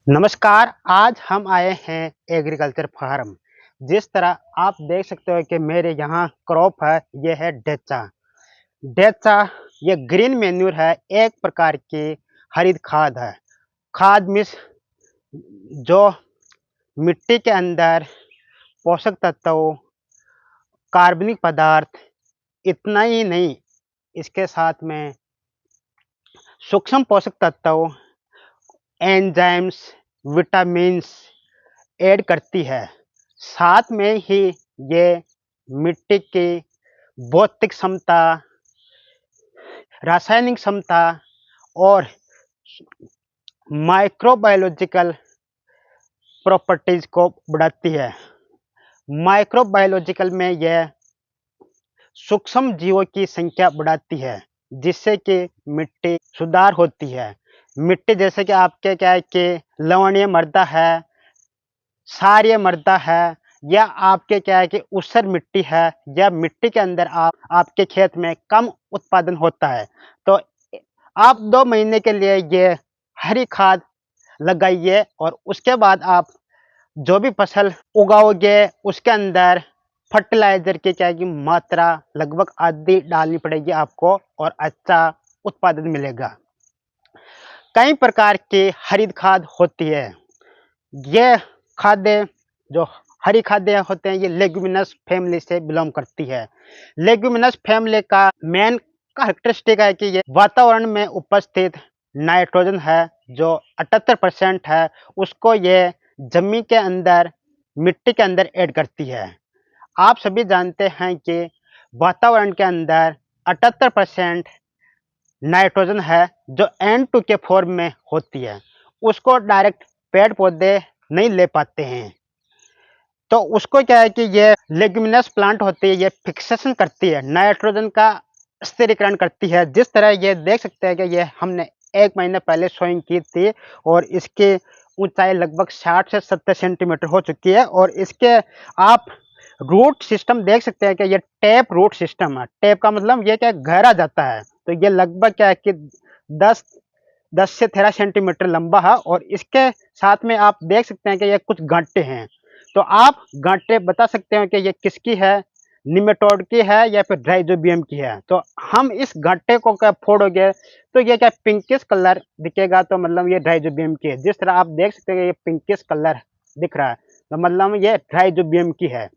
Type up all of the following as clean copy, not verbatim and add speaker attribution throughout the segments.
Speaker 1: नमस्कार। आज हम आए हैं एग्रीकल्चर फार्म। जिस तरह आप देख सकते हो कि मेरे यहाँ क्रॉप है, ये है डेचा। डेचा ये ग्रीन मैन्यूर है, एक प्रकार की हरित खाद है। खाद मीन्स जो मिट्टी के अंदर पोषक तत्व, कार्बनिक पदार्थ, इतना ही नहीं, इसके साथ में सूक्ष्म पोषक तत्व, एंजाइम्स, विटामिन्स ऐड करती है। साथ में ही ये मिट्टी की भौतिक क्षमता, रासायनिक क्षमता और माइक्रोबायोलॉजिकल प्रॉपर्टीज को बढ़ाती है। माइक्रोबायोलॉजिकल में यह सूक्ष्म जीवों की संख्या बढ़ाती है, जिससे कि मिट्टी सुधार होती है। मिट्टी जैसे कि आपके क्या है कि लवणीय मृदा है, क्षारीय मृदा है, या आपके क्या है कि ऊसर मिट्टी है, या मिट्टी के अंदर आपके खेत में कम उत्पादन होता है, तो आप 2 महीने के लिए ये हरी खाद लगाइए और उसके बाद आप जो भी फसल उगाओगे उसके अंदर फर्टिलाइजर की क्या है कि मात्रा लगभग आधी डालनी पड़ेगी आपको, और अच्छा उत्पादन मिलेगा। कई प्रकार की हरित खाद होती है। ये खाद्य जो हरी खाद्य होते हैं, ये लेग्यूमिनस फैमिली से बिलोंग करती है। लेग्यूमिनस फैमिली का मेन कैरेक्टरिस्टिक है कि ये वातावरण में उपस्थित नाइट्रोजन है जो 78% है, उसको ये जमीन के अंदर, मिट्टी के अंदर ऐड करती है। आप सभी जानते हैं कि वातावरण के अंदर 78% नाइट्रोजन है जो N2 के फॉर्म में होती है, उसको डायरेक्ट पेड़ पौधे नहीं ले पाते हैं। तो उसको क्या है कि ये लेग्यूमिनस प्लांट होती है, ये फिक्सेशन करती है, नाइट्रोजन का स्थिरीकरण करती है। जिस तरह ये देख सकते हैं कि ये हमने 1 महीने पहले सोइंग की थी और इसकी ऊंचाई लगभग 60 से 70 सेंटीमीटर हो चुकी है। और इसके आप रूट सिस्टम देख सकते हैं कि ये टैप रूट सिस्टम है। टैप का मतलब ये क्या गहरा जाता है, तो ये लगभग क्या है कि 10 10 से 13 सेंटीमीटर लंबा है। और इसके साथ में आप देख सकते हैं कि ये कुछ गांठें हैं। तो आप गांठें बता सकते हैं कि ये किसकी है, निमेटोड की है या फिर राइजोबियम की है। तो हम इस गांठे को क्या फोड़ोगे तो ये क्या पिंकिश कलर दिखेगा, तो मतलब ये राइजोबियम की है। जिस तरह आप देख सकते हैं ये पिंकिश कलर दिख रहा है, तो मतलब ये राइजोबियम की है।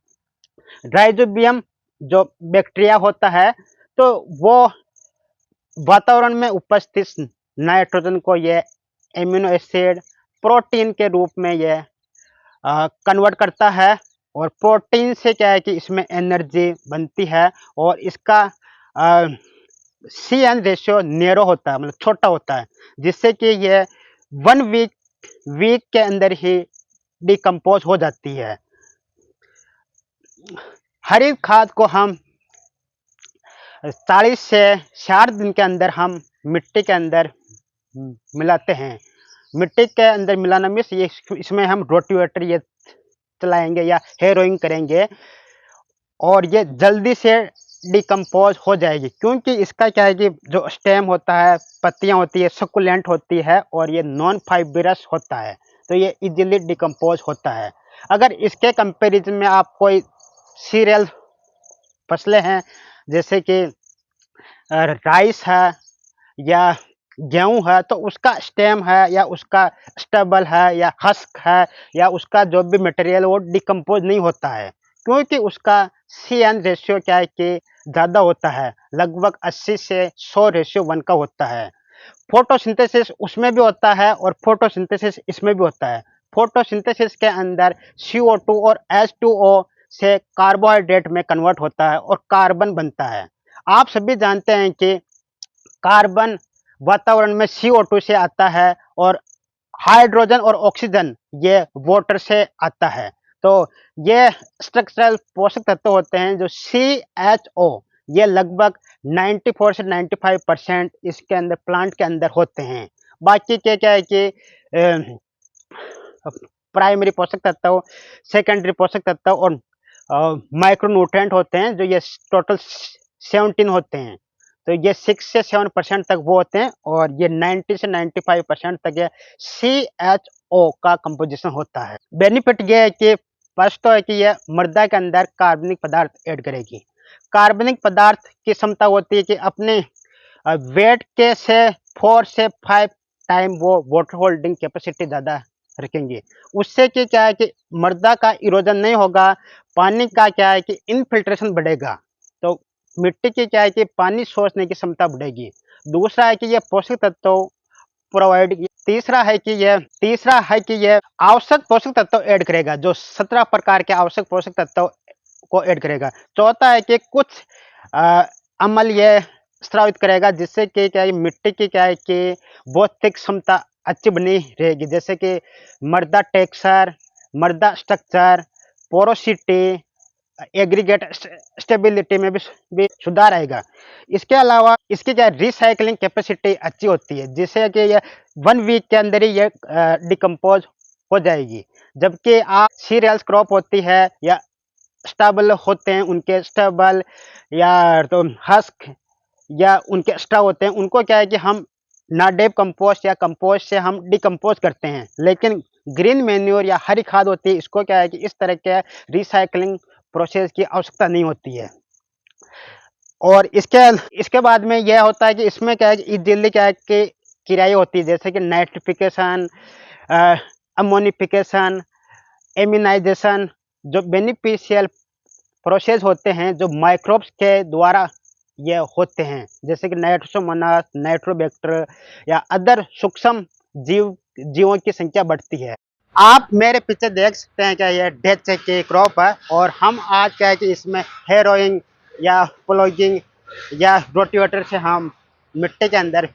Speaker 1: राइजोबियम जो बैक्टीरिया होता है, तो वो वातावरण में उपस्थित नाइट्रोजन को ये एमिनो एसिड प्रोटीन के रूप में ये कन्वर्ट करता है। और प्रोटीन से क्या है कि इसमें एनर्जी बनती है, और इसका सी एन रेशियो नेरो होता है, मतलब छोटा होता है, जिससे कि ये 1 वीक के अंदर ही डिकम्पोज हो जाती है। हरी खाद को हम 40 से 60 दिन के अंदर हम मिट्टी के अंदर मिलाते हैं। मिट्टी के अंदर मिलाना मीन्स ये इसमें हम रोटिवेटर ये चलाएंगे या हेरोइंग करेंगे, और ये जल्दी से डिकम्पोज हो जाएगी, क्योंकि इसका क्या है कि जो स्टेम होता है, पत्तियां होती है, सकुलेंट होती है, और ये नॉन फाइबरस होता है, तो ये इजीली डिकम्पोज होता है। अगर इसके कंपैरिजन में आप कोई सीरियल फसलें हैं, जैसे कि राइस है या गेहूं है, तो उसका स्टेम है या उसका स्टेबल है या हस्क है या उसका जो भी मटेरियल वो डिकम्पोज नहीं होता है, क्योंकि उसका सी एन रेशियो क्या है कि ज़्यादा होता है, लगभग 80 से 100 रेशियो 1 का होता है। फोटोसिंथेसिस उसमें भी होता है और फोटोसिंथेसिस इसमें भी होता है। फोटोसिंथेसिस के अंदर CO2 और H2O से कार्बोहाइड्रेट में कन्वर्ट होता है और कार्बन बनता है। आप सभी जानते हैं कि कार्बन वातावरण में CO2 से आता है, और हाइड्रोजन और ऑक्सीजन ये वाटर से आता है। तो ये स्ट्रक्चरल पोषक तत्व होते हैं जो CHO, ये लगभग 94 से 95% इसके अंदर प्लांट के अंदर होते हैं। बाकी के क्या है कि प्राइमरी पोषक तत्व, सेकेंडरी पोषक तत्व और माइक्रोन्यूट्रेंट होते हैं, जो ये टोटल 17 होते हैं। तो ये 6 से 7% तक वो होते हैं, और ये 90 से 95% तक ये CHO ओ का कंपोजिशन होता है। बेनिफिट ये है कि फर्स्ट तो है कि ये मृदा के अंदर कार्बनिक पदार्थ ऐड करेगी। कार्बनिक पदार्थ की क्षमता होती है कि अपने वेट के से 4 से 5 टाइम वो वाटर होल्डिंग कैपेसिटी ज़्यादा रखेंगे। उससे कि क्या है कि मृदा का इरोजन नहीं होगा, पानी का क्या है कि इनफिल्ट्रेशन बढ़ेगा, तो मिट्टी की क्या है कि पानी सोखने की क्षमता बढ़ेगी। दूसरा है कि ये पोषक तत्व प्रोवाइड, तीसरा है कि ये आवश्यक पोषक तत्व ऐड करेगा, जो 17 प्रकार के आवश्यक पोषक तत्व को ऐड करेगा। चौथा है कि कुछ अ, अम्ल ये स्रावित करेगा, जिससे कि क्या है मिट्टी की क्या है कि भौतिक क्षमता अच्छी बनी रहेगी, जैसे कि मृदा टेक्सचर, मृदा स्ट्रक्चर, पोरोसिटी, एग्रीगेट स्टेबिलिटी में भी सुधार आएगा। इसके अलावा इसकी क्या रिसाइकलिंग कैपेसिटी अच्छी होती है, जिससे कि ये 1 वीक के अंदर ही ये डिकम्पोज हो जाएगी। जबकि आप सीरियल्स क्रॉप होती है या स्टेबल होते हैं, उनके स्टेबल या तो हस्क या उनके एक्स्ट्रा होते हैं, उनको क्या है कि हम नाडेप कंपोस्ट या कंपोस्ट से हम डिकम्पोज करते हैं, लेकिन ग्रीन मैन्योर या हरी खाद होती है, इसको क्या है कि इस तरह के रिसाइकलिंग प्रोसेस की आवश्यकता नहीं होती है। और इसके बाद में यह होता है कि इसमें क्या है कि इजीली क्या है कि किराई होती है, जैसे कि नाइट्रिफिकेशन, अमोनिफिकेशन, एमिनाइजेशन, जो बेनिफिशियल प्रोसेस होते हैं जो माइक्रोब्स के द्वारा ये होते हैं, जैसे कि नाइट्रोसोमोनास, नाइट्रोबैक्टर या अदर सूक्ष्म जीवों की संख्या बढ़ती है। आप मेरे पीछे देख सकते हैं क्या ये डेच की क्रॉप है, और हम आज क्या है कि इसमें हेरोइंग या प्लॉगिंग या रोटिवेटर से हम मिट्टी के अंदर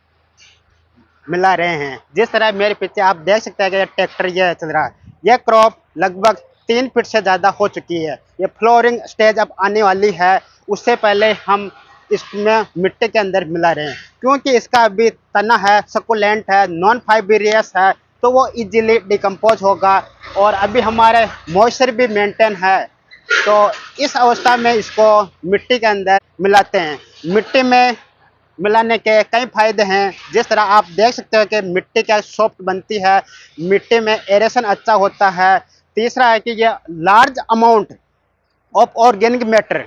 Speaker 1: मिला रहे हैं। जिस तरह मेरे पीछे आप देख सकते हैं कि ये ट्रैक्टर ये चल रहा है। यह क्रॉप लगभग 3 फीट से ज़्यादा हो चुकी है। ये फ्लोरिंग स्टेज अब आने वाली है, उससे पहले हम इसमें मिट्टी के अंदर मिला रहे हैं, क्योंकि इसका अभी तना है, सकुलेंट है, नॉन फाइब्रियस है, तो वो इजीली डिकम्पोज होगा, और अभी हमारे मॉइस्चर भी मेंटेन है। तो इस अवस्था में इसको मिट्टी के अंदर मिलाते हैं। मिट्टी में मिलाने के कई फायदे हैं, जिस तरह आप देख सकते हो कि मिट्टी क्या सॉफ्ट बनती है, मिट्टी में एरेशन अच्छा होता है। तीसरा है कि ये large amount of organic matter,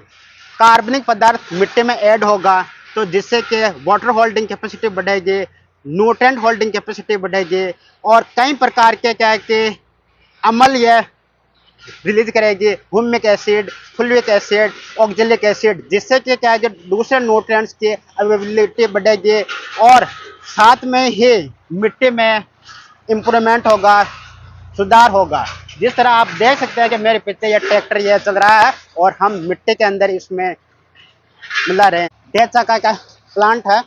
Speaker 1: कार्बनिक पदार्थ मिट्टी में ऐड होगा, तो जिससे कि वाटर होल्डिंग कैपेसिटी बढ़ेगी, न्यूट्रेंट होल्डिंग कैपेसिटी बढ़ेगी, और कई प्रकार के क्या है कि अम्ल ये रिलीज करेगी, humic acid, fulvic acid, oxalic acid, जिससे कि क्या है कि दूसरे न्यूट्रिएंट्स की अवेलेबिलिटी बढ़ेगी, और साथ में ही मिट्टी में इम्प्रूवमेंट होगा, सुधार होगा। जिस तरह आप देख सकते हैं कि मेरे पीछे ये ट्रैक्टर ये चल रहा है, और हम मिट्टी के अंदर इसमें मिला रहे हैं। डेचा का प्लांट है,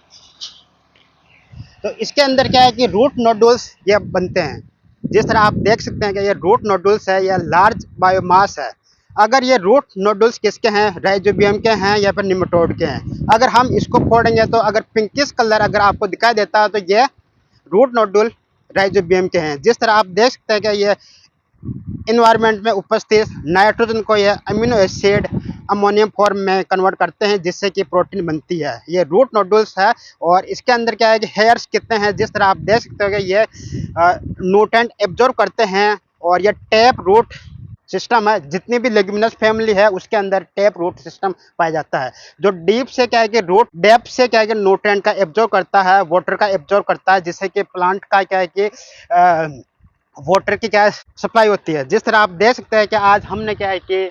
Speaker 1: तो इसके अंदर क्या है कि रूट नोडुल्स ये बनते हैं। जिस तरह आप देख सकते हैं कि ये रूट नोडुल्स है, ये लार्ज बायोमास है। अगर ये रूट नोडुल्स किसके हैं, राइजोबियम के हैं या फिर निमेटोड के हैं। अगर हम इसको फोड़ेंगे तो अगर पिंकिश कलर अगर आपको दिखाई देता है, तो ये रूट नोडुल राइजोबियम के हैं। जिस तरह आप देख सकते हैं कि ये इन्वायरमेंट में उपस्थित नाइट्रोजन को ये अमीनो एसिड अमोनियम फॉर्म में कन्वर्ट करते हैं, जिससे कि प्रोटीन बनती है। ये रूट नोडुल्स है, और इसके अंदर क्या है कि हेयर्स कितने हैं, जिस तरह आप देख सकते हो कि ये न्यूट्रेंट एब्जॉर्ब करते हैं, और ये टैप रूट सिस्टम है। जितनी भी लेग्यूमिनस फैमिली है उसके अंदर टैप रूट सिस्टम पाया जाता है, जो डीप से क्या है कि रूट डेप्थ से क्या है कि न्यूट्रेंट का एब्जॉर्ब करता है, वाटर का एब्जॉर्ब करता है, जिससे कि प्लांट का क्या है कि वाटर की क्या सप्लाई होती है। जिस तरह आप देख सकते हैं कि आज हमने क्या है कि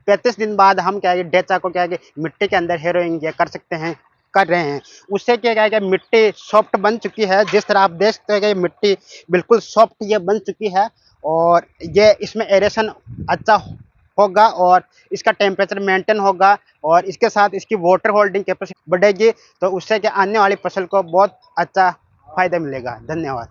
Speaker 1: 35 दिन बाद हम क्या है कि डेचा को क्या है कि मिट्टी के अंदर हेरोइंग ये कर सकते हैं, कर रहे हैं। उससे क्या है कि मिट्टी सॉफ्ट बन चुकी है। जिस तरह आप देख सकते हैं कि मिट्टी बिल्कुल सॉफ्ट ये बन चुकी है, और ये इसमें एरेशन अच्छा होगा, और इसका टेम्परेचर मेंटेन होगा, और इसके साथ इसकी वाटर होल्डिंग कैपेसिटी बढ़ेगी, तो उससे क्या आने वाली फसल को बहुत अच्छा फायदा मिलेगा। धन्यवाद।